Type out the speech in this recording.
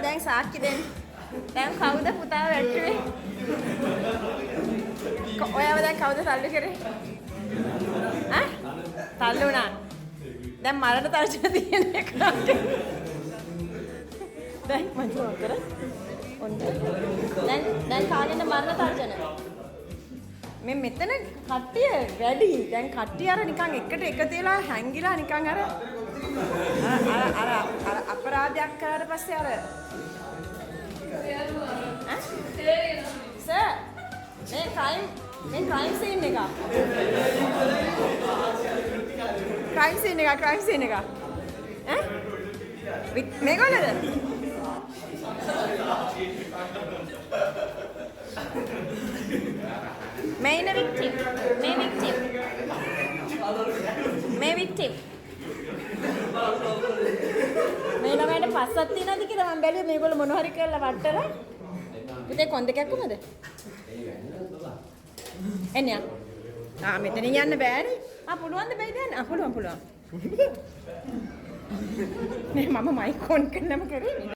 දැන් සාක්ෂි දෙන්න. දැන් කවුද පුතාව වැට්ටුවේ? ඔයාව දැන් කවුද තල්ලු කරේ? ඈ? තල්ලු වුණා. දැන් මරණ තර්ජන තියෙන එක. දැන් මං කර. ඔන්න. දැන් කාගෙන්ද මරණ තර්ජන? මේ මෙතන කට්ටිය වැඩි. දැන් කට්ටිය අර නිකන් එකට එකතු වෙලා හැංගිලා නිකන් අර අපරාධයක් කරාට පස්සේ අර සර් මේ ක්‍රයිම් සීන් එක. ක්‍රයිම් සීන් එක. ඈ? මේගොල්ලෝද? main victim. මේ ළමයට පස්සක් තියනද කියලා මම බැලුවේ මේගොල්ලෝ මොන හරි කරලා වට්ටලා. පුතේ කොන් දෙකක් කොහමද? එන්නේ. මෙතනින් යන්න බෑනේ. පුළුවන් ද බැයිද යන්න? පුළුවන්. නේ මම මයික් ඔන් කරනම කරේ.